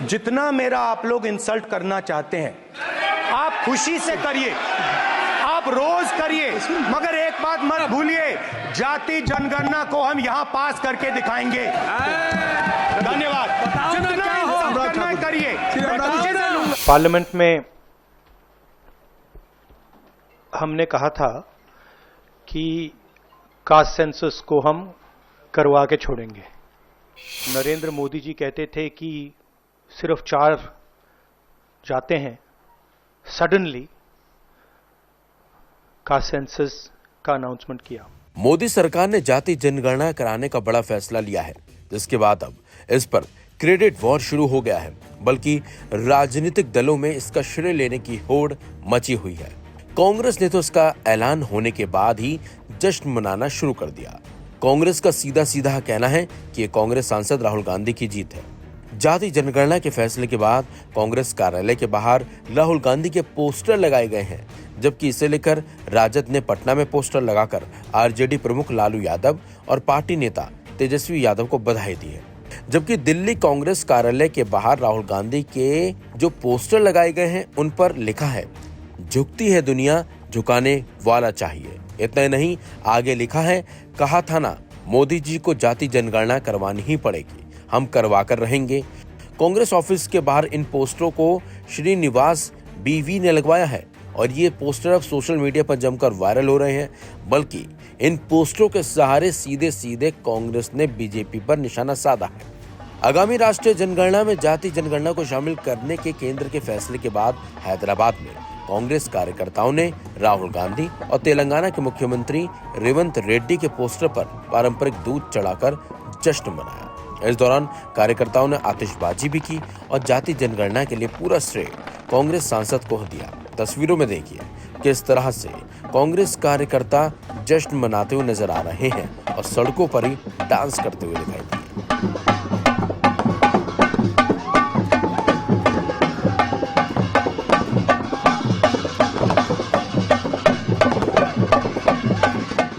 जितना मेरा आप लोग इंसल्ट करना चाहते हैं आप खुशी से करिए, आप रोज करिए, मगर एक बात मत भूलिए, जाति जनगणना को हम यहां पास करके दिखाएंगे। धन्यवाद। जितना इंसल्ट करना करिए, मैं खुशी से लूंगा। पार्लियामेंट में हमने कहा था कि कास्ट सेंसस को हम करवा के छोड़ेंगे। नरेंद्र मोदी जी कहते थे कि सिर्फ 4 जाते हैं, सडनली कास्ट सेंसस का अनाउंसमेंट किया। मोदी सरकार ने जाति जनगणना कराने का बड़ा फैसला लिया है, जिसके बाद अब इस पर क्रेडिट वॉर शुरू हो गया है, बल्कि राजनीतिक दलों में इसका श्रेय लेने की होड़ मची हुई है। कांग्रेस ने तो इसका ऐलान होने के बाद ही जश्न मनाना शुरू कर दिया। कांग्रेस का सीधा सीधा कहना है कि ये कांग्रेस सांसद राहुल गांधी की जीत है। जाति जनगणना के फैसले के बाद कांग्रेस कार्यालय के बाहर राहुल गांधी के पोस्टर लगाए गए हैं, जबकि इसे लेकर राजद ने पटना में पोस्टर लगाकर आरजेडी प्रमुख लालू यादव और पार्टी नेता तेजस्वी यादव को बधाई दी है। जबकि दिल्ली कांग्रेस कार्यालय के बाहर राहुल गांधी के जो पोस्टर लगाए गए हैं उन पर लिखा है, झुकती है दुनिया, झुकाने वाला चाहिए। इतना ही नहीं, आगे लिखा है, कहा था ना मोदी जी को जाति जनगणना करवानी ही पड़ेगी, हम करवा कर रहेंगे। कांग्रेस ऑफिस के बाहर इन पोस्टरों को श्रीनिवास बीवी ने लगवाया है और ये पोस्टर अब सोशल मीडिया पर जमकर वायरल हो रहे हैं। बल्कि इन पोस्टरों के सहारे सीधे सीधे कांग्रेस ने बीजेपी पर निशाना साधा है। आगामी राष्ट्रीय जनगणना में जाति जनगणना को शामिल करने के केंद्र के फैसले के बाद हैदराबाद में कांग्रेस कार्यकर्ताओं ने राहुल गांधी और तेलंगाना के मुख्यमंत्री रेवंत रेड्डी के पोस्टर पर पारंपरिक दूध चढ़ाकर जश्न मनाया। इस दौरान कार्यकर्ताओं ने आतिशबाजी भी की और जाति जनगणना के लिए पूरा श्रेय कांग्रेस सांसद को दिया। तस्वीरों में देखिए किस तरह से कांग्रेस कार्यकर्ता जश्न मनाते हुए नजर आ रहे हैं और सड़कों पर ही डांस करते हुए दिखाई दिए।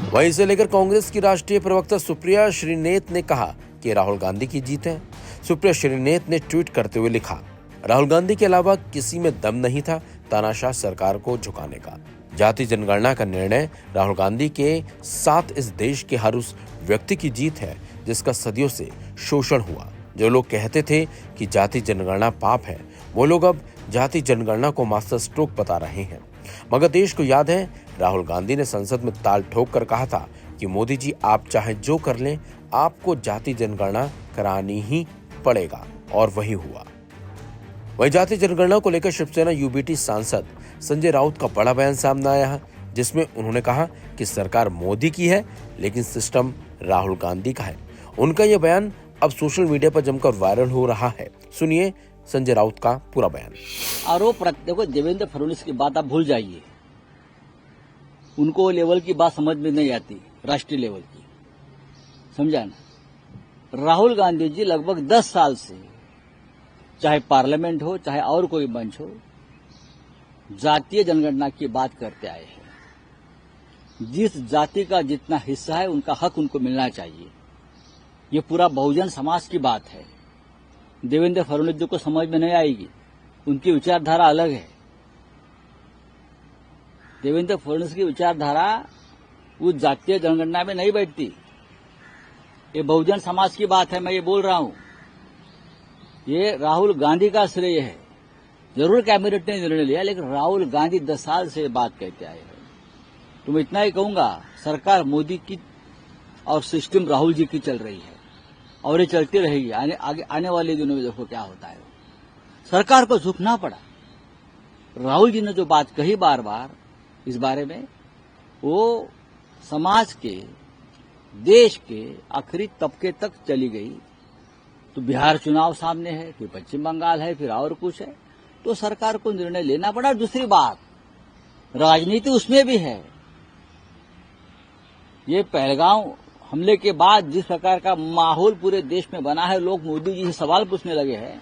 वहीं इसे लेकर कांग्रेस की राष्ट्रीय प्रवक्ता सुप्रिया श्रीनेत ने कहा कि राहुल गांधी की जीत है। सुप्रिया श्रीनेत ने ट्वीट करते हुए लिखा, राहुल गांधी के अलावा किसी में दम नहीं था तानाशाह सरकार को झुकाने का। जाति जनगणना का निर्णय राहुल गांधी के साथ इस देश के हर उस व्यक्ति की जीत है जिसका सदियों से शोषण हुआ। जो लोग कहते थे कि जाति जनगणना पाप है, वो लोग अब जाति जनगणना को मास्टर स्ट्रोक बता रहे हैं। मगर देश को याद है, राहुल गांधी ने संसद में ताल ठोक कर कहा था कि मोदी जी आप चाहे जो कर लें, आपको जाति जनगणना करानी ही पड़ेगा, और वही हुआ। वहीं जाति जनगणना को लेकर शिवसेना यूबीटी सांसद संजय राउत का बड़ा बयान सामने आया है, जिसमें उन्होंने कहा कि सरकार मोदी की है लेकिन सिस्टम राहुल गांधी का है। उनका यह बयान अब सोशल मीडिया पर जमकर वायरल हो रहा है। सुनिए संजय राउत का पूरा बयान। आरोप देखो, देवेंद्र फडणवीस की बात आप भूल जाइए, उनको लेवल की बात समझ में नहीं आती, राष्ट्रीय लेवल की, समझा ना। राहुल गांधी जी लगभग 10 साल से, चाहे पार्लियामेंट हो चाहे और कोई मंच हो, जातीय जनगणना की बात करते आए हैं। जिस जाति का जितना हिस्सा है उनका हक उनको मिलना चाहिए। ये पूरा बहुजन समाज की बात है। देवेंद्र फडणवीस जी को समझ में नहीं आएगी, उनकी विचारधारा अलग है। देवेंद्र फडणवीस की विचारधारा उस जातीय जनगणना में नहीं बैठती। ये बहुजन समाज की बात है, मैं ये बोल रहा हूं। ये राहुल गांधी का श्रेय है। जरूर कैबिनेट ने निर्णय लिया, लेकिन राहुल गांधी 10 साल से बात कहते आए हैं। तो मैं इतना ही कहूंगा, सरकार मोदी की और सिस्टम राहुल जी की चल रही है और ये चलती रहेगी। आने वाले दिनों में देखो क्या होता है। सरकार को झुकना पड़ा। राहुल जी ने जो बात कही बार बार इस बारे में, वो समाज के, देश के आखिरी तबके तक चली गई। तो बिहार चुनाव सामने है, फिर पश्चिम बंगाल है, फिर और कुछ है, तो सरकार को निर्णय लेना पड़ा। दूसरी बात, राजनीति उसमें भी है। ये पहलगांव हमले के बाद जिस प्रकार का माहौल पूरे देश में बना है, लोग मोदी जी से सवाल पूछने लगे हैं,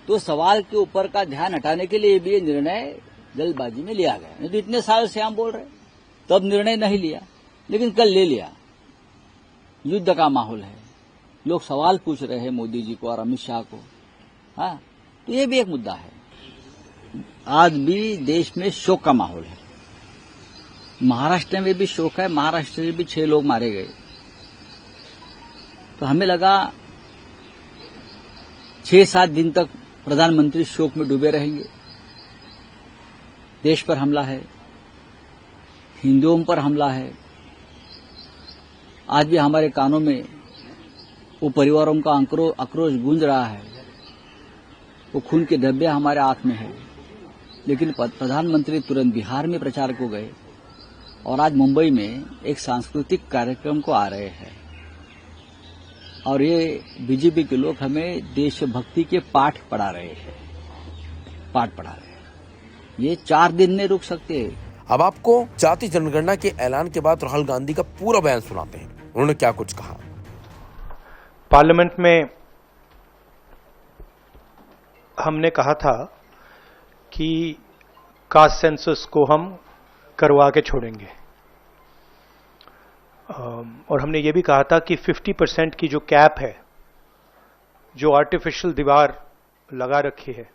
तो सवाल के ऊपर का ध्यान हटाने के लिए भी ये निर्णय जल्दबाजी में लिया गया। नहीं तो इतने साल से हम बोल रहे, तब निर्णय नहीं लिया, लेकिन कल ले लिया। युद्ध का माहौल है, लोग सवाल पूछ रहे हैं मोदी जी को और अमित शाह को। हाँ, तो ये भी एक मुद्दा है। आज भी देश में शोक का माहौल है। महाराष्ट्र में भी शोक है। महाराष्ट्र में भी 6 लोग मारे गए। तो हमें लगा 6-7 दिन तक प्रधानमंत्री शोक में डूबे रहेंगे। देश पर हमला है, हिंदुओं पर हमला है। आज भी हमारे कानों में वो परिवारों का आक्रोश गूंज रहा है। वो खून के धब्बे हमारे आंख में है। लेकिन प्रधानमंत्री तुरंत बिहार में प्रचार को गए और आज मुंबई में एक सांस्कृतिक कार्यक्रम को आ रहे हैं। और ये बीजेपी के लोग हमें देशभक्ति के पाठ पढ़ा रहे हैं। ये 4 दिन नहीं रुक सकते। अब आपको जाति जनगणना के ऐलान के बाद राहुल गांधी का पूरा बयान सुनाते हैं। उन्होंने क्या कुछ कहा। पार्लियामेंट में हमने कहा था कि कास्ट सेंसस को हम करवा के छोड़ेंगे, और हमने ये भी कहा था कि 50% की जो कैप है, जो आर्टिफिशियल दीवार लगा रखी है,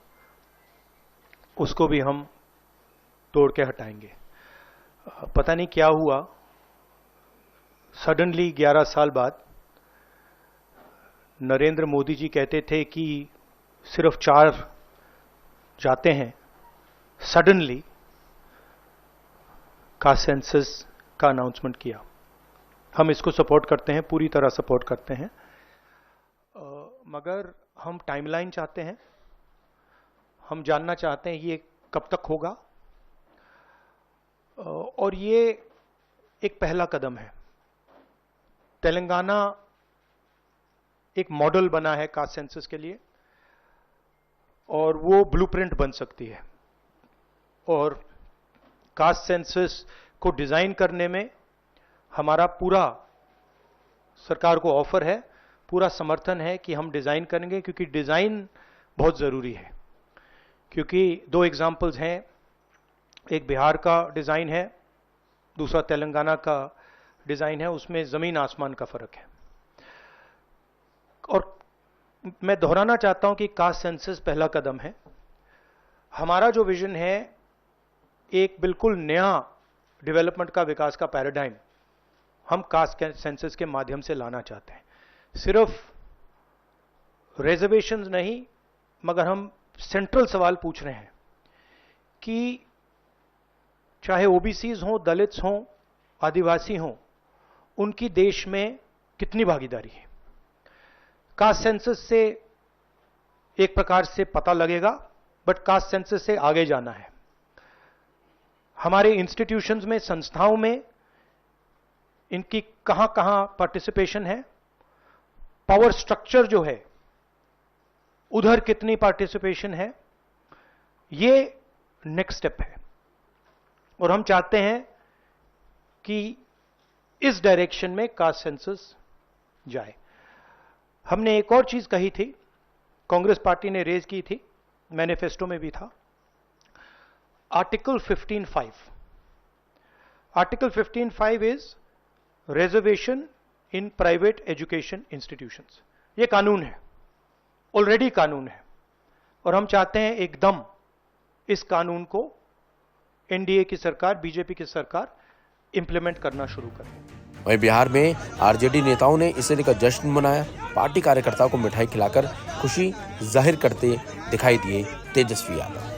उसको भी हम तोड़ के हटाएंगे। पता नहीं क्या हुआ, सडनली 11 साल बाद नरेंद्र मोदी जी कहते थे कि सिर्फ 4 जाते हैं। सडनली कास्ट सेंसस का अनाउंसमेंट किया। हम इसको सपोर्ट करते हैं, पूरी तरह सपोर्ट करते हैं, मगर हम टाइमलाइन चाहते हैं। हम जानना चाहते हैं ये कब तक होगा, और ये एक पहला कदम है। तेलंगाना एक मॉडल बना है कास्ट सेंसस के लिए, और वो ब्लूप्रिंट बन सकती है। और कास्ट सेंसस को डिजाइन करने में हमारा पूरा सरकार को ऑफर है, पूरा समर्थन है कि हम डिजाइन करेंगे, क्योंकि डिजाइन बहुत जरूरी है। क्योंकि 2 एग्जाम्पल्स हैं, एक बिहार का डिजाइन है, दूसरा तेलंगाना का डिजाइन है। उसमें जमीन आसमान का फर्क है। और मैं दोहराना चाहता हूं कि कास्ट सेंसस पहला कदम है। हमारा जो विजन है, एक बिल्कुल नया डेवलपमेंट का, विकास का पैराडाइम हम कास्ट सेंसस के माध्यम से लाना चाहते हैं। सिर्फ रिजर्वेशंस नहीं, मगर हम सेंट्रल सवाल पूछ रहे हैं कि चाहे ओबीसीज हों, दलित्स हों, आदिवासी हों, उनकी देश में कितनी भागीदारी है। कास्ट सेंसस से एक प्रकार से पता लगेगा, बट कास्ट सेंसस से आगे जाना है। हमारे इंस्टीट्यूशंस में, संस्थाओं में इनकी कहां कहां पार्टिसिपेशन है, पावर स्ट्रक्चर जो है उधर कितनी पार्टिसिपेशन है, ये नेक्स्ट स्टेप है। और हम चाहते हैं कि इस डायरेक्शन में कास्ट सेंसस जाए। हमने एक और चीज कही थी, कांग्रेस पार्टी ने रेज की थी, मैनिफेस्टो में भी था, article 15(5). Article 15(5) is reservation in private education institutions. ये कानून है, ऑलरेडी कानून है, और हम चाहते हैं एकदम इस कानून को एनडीए की सरकार, बीजेपी की सरकार इंप्लीमेंट करना शुरू करे। वहीं बिहार में आरजेडी नेताओं ने इसे लेकर जश्न मनाया। पार्टी कार्यकर्ताओं को मिठाई खिलाकर खुशी जाहिर करते दिखाई दिए तेजस्वी यादव।